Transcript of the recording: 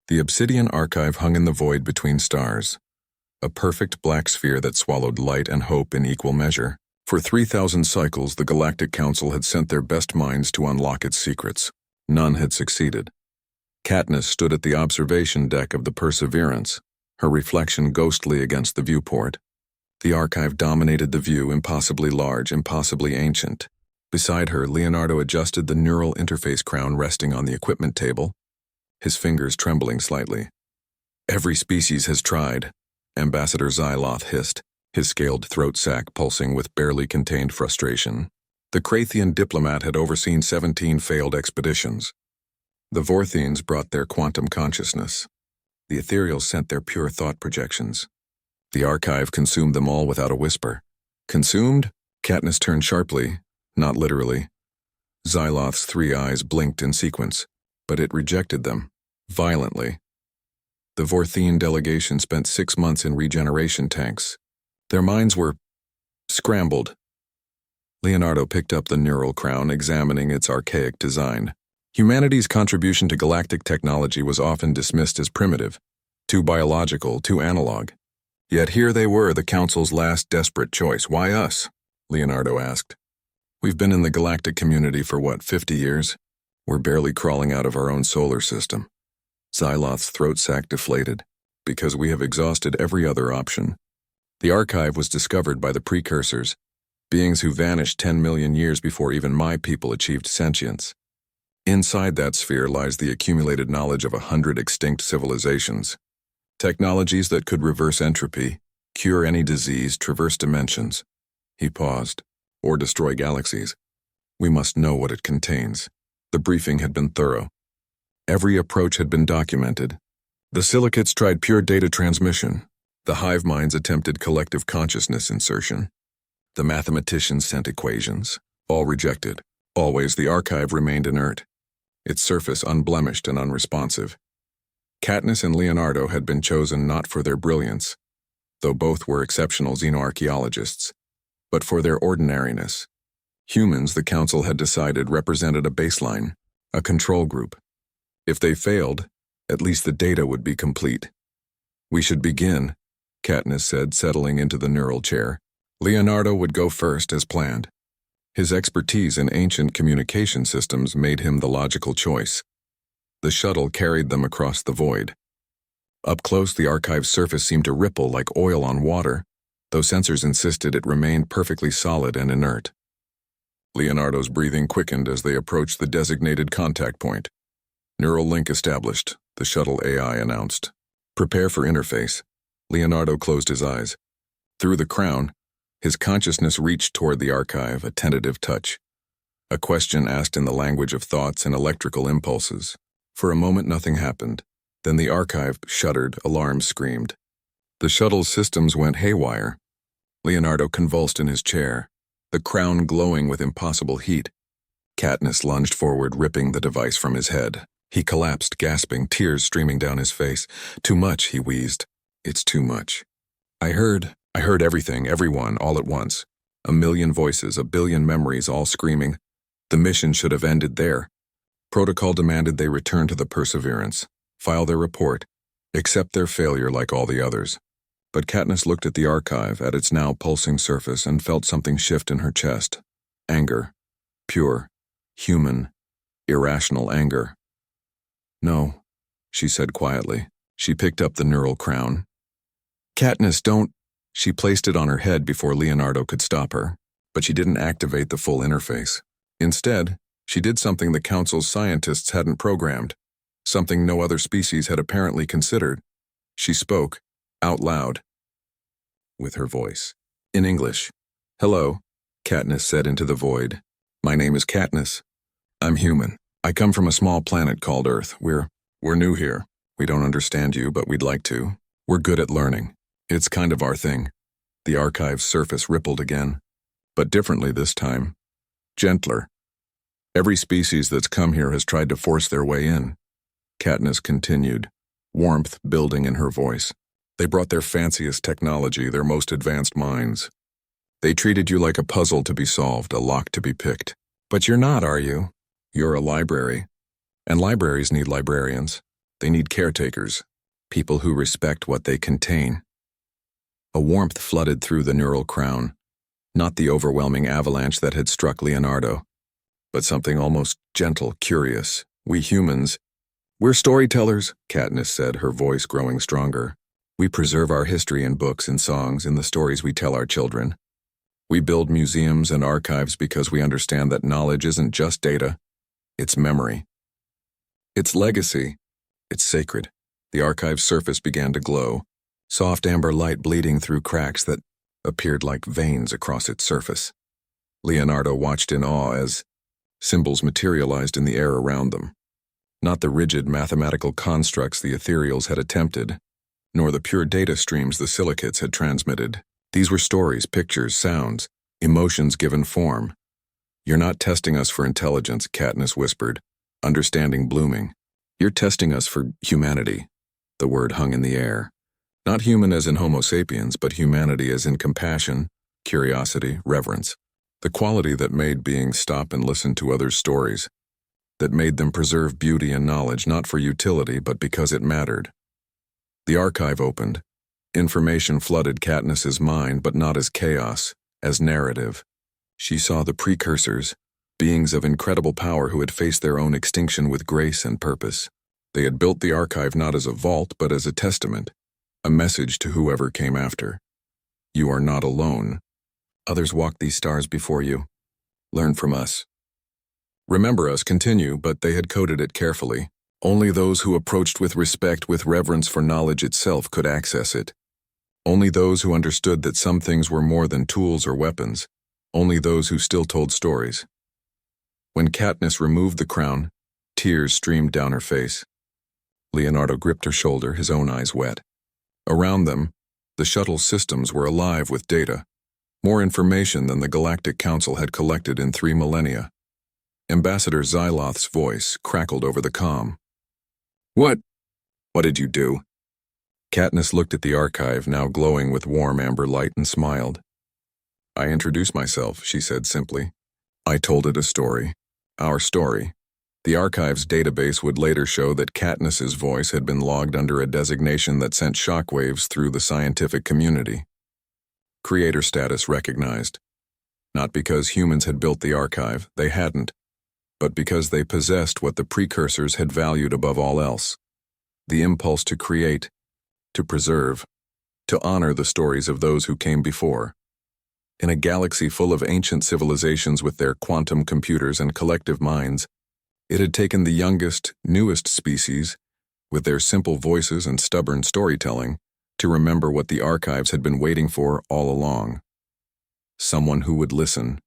The Obsidian archive hung in the void between stars, a perfect black sphere that swallowed light and hope in equal measure. For 3,000 cycles, the Galactic Council had sent their best minds to unlock its secrets. None had succeeded. Katniss stood at the observation deck of the Perseverance, her reflection ghostly against the viewport. The archive dominated the view, impossibly large, impossibly ancient. Beside her, Leonardo adjusted the neural interface crown resting on the equipment table, his fingers trembling slightly. "Every species has tried," Ambassador Xyloth hissed, his scaled throat sac pulsing with barely contained frustration. The Krathian diplomat had overseen 17 failed expeditions. The Vorthians brought their quantum consciousness. The Ethereals sent their pure thought projections. The archive consumed them all without a whisper. Consumed? Katniss turned sharply, not literally. Xyloth's 3 eyes blinked in sequence, but it rejected them, violently. The Vorthian delegation spent 6 months in regeneration tanks. Their minds were scrambled. Leonardo picked up the neural crown, examining its archaic design. Humanity's contribution to galactic technology was often dismissed as primitive, too biological, too analog. Yet here they were, the Council's last desperate choice. "Why us?" Leonardo asked. "We've been in the galactic community for, 50 years? We're barely crawling out of our own solar system." Xyloth's throat sac deflated. "Because we have exhausted every other option." The archive was discovered by the precursors, beings who vanished 10 million years before even my people achieved sentience. Inside that sphere lies the accumulated knowledge of 100 extinct civilizations. Technologies that could reverse entropy, cure any disease, traverse dimensions. He paused. Or destroy galaxies. We must know what it contains. The briefing had been thorough. Every approach had been documented. The silicates tried pure data transmission. The hive minds attempted collective consciousness insertion. The mathematicians sent equations. All rejected. Always the archive remained inert, its surface unblemished and unresponsive. Katniss and Leonardo had been chosen not for their brilliance, though both were exceptional xenoarchaeologists, but for their ordinariness. Humans, the Council had decided, represented a baseline, a control group. If they failed, at least the data would be complete. "We should begin," Katniss said, settling into the neural chair. Leonardo would go first as planned. His expertise in ancient communication systems made him the logical choice. The shuttle carried them across the void. Up close, the archive's surface seemed to ripple like oil on water, though sensors insisted it remained perfectly solid and inert. Leonardo's breathing quickened as they approached the designated contact point. "Neural link established," the shuttle AI announced. "Prepare for interface." Leonardo closed his eyes. Through the crown, his consciousness reached toward the archive, a tentative touch. A question asked in the language of thoughts and electrical impulses. For a moment nothing happened. Then the archive shuddered, alarms screamed. The shuttle's systems went haywire. Leonardo convulsed in his chair, the crown glowing with impossible heat. Katniss lunged forward, ripping the device from his head. He collapsed, gasping, tears streaming down his face. "Too much," he wheezed. "It's too much. I heard everything, everyone, all at once. A million voices, a billion memories, all screaming. The mission should have ended there. Protocol demanded they return to the Perseverance, file their report, accept their failure like all the others." But Katniss looked at the archive, at its now pulsing surface, and felt something shift in her chest. Anger. Pure, human, irrational anger. "No," she said quietly. She picked up the neural crown. "Katniss, don't..." She placed it on her head before Leonardo could stop her, but she didn't activate the full interface. Instead, she did something the Council's scientists hadn't programmed, something no other species had apparently considered. She spoke, out loud, with her voice. In English. "Hello," Katniss said into the void. "My name is Katniss. I'm human. I come from a small planet called Earth. We're new here. We don't understand you, but we'd like to. We're good at learning. It's kind of our thing." The archive's surface rippled again, but differently this time. Gentler. "Every species that's come here has tried to force their way in," Katniss continued, warmth building in her voice. "They brought their fanciest technology, their most advanced minds. They treated you like a puzzle to be solved, a lock to be picked. But you're not, are you? You're a library. And libraries need librarians. They need caretakers, people who respect what they contain. A warmth flooded through the neural crown, not the overwhelming avalanche that had struck Leonardo, but something almost gentle, curious. We humans, we're storytellers, Katniss said, her voice growing stronger. We preserve our history in books and songs, in the stories we tell our children. We build museums and archives because we understand that knowledge isn't just data, it's memory. It's legacy. It's sacred. The archive's surface began to glow, soft amber light bleeding through cracks that appeared like veins across its surface. Leonardo watched in awe as symbols materialized in the air around them. Not the rigid mathematical constructs the ethereals had attempted, nor the pure data streams the silicates had transmitted. These were stories, pictures, sounds, emotions given form. You're not testing us for intelligence, Katniss whispered, understanding blooming. You're testing us for humanity. The word hung in the air. Not human as in Homo sapiens, but humanity as in compassion, curiosity, reverence. The quality that made beings stop and listen to others' stories, that made them preserve beauty and knowledge not for utility but because it mattered. The archive opened. Information flooded Katniss's mind, but not as chaos, as narrative. She saw the precursors, beings of incredible power who had faced their own extinction with grace and purpose. They had built the archive not as a vault but as a testament, a message to whoever came after. You are not alone. Others walked these stars before you. Learn from us. Remember us, continue, but they had coded it carefully. Only those who approached with respect, with reverence for knowledge itself, could access it. Only those who understood that some things were more than tools or weapons. Only those who still told stories. When Katniss removed the crown, tears streamed down her face. Leonardo gripped her shoulder, his own eyes wet. Around them, the shuttle systems were alive with data. More information than the Galactic Council had collected in 3 millennia. Ambassador Xyloth's voice crackled over the comm. What did you do? Katniss looked at the archive, now glowing with warm amber light, and smiled. I introduced myself, she said simply. I told it a story. Our story. The archive's database would later show that Katniss's voice had been logged under a designation that sent shockwaves through the scientific community. Creator status recognized. Not because humans had built the archive, they hadn't, but because they possessed what the precursors had valued above all else. The impulse to create, to preserve, to honor the stories of those who came before. In a galaxy full of ancient civilizations with their quantum computers and collective minds, it had taken the youngest, newest species, with their simple voices and stubborn storytelling, to remember what the archives had been waiting for all along. Someone who would listen,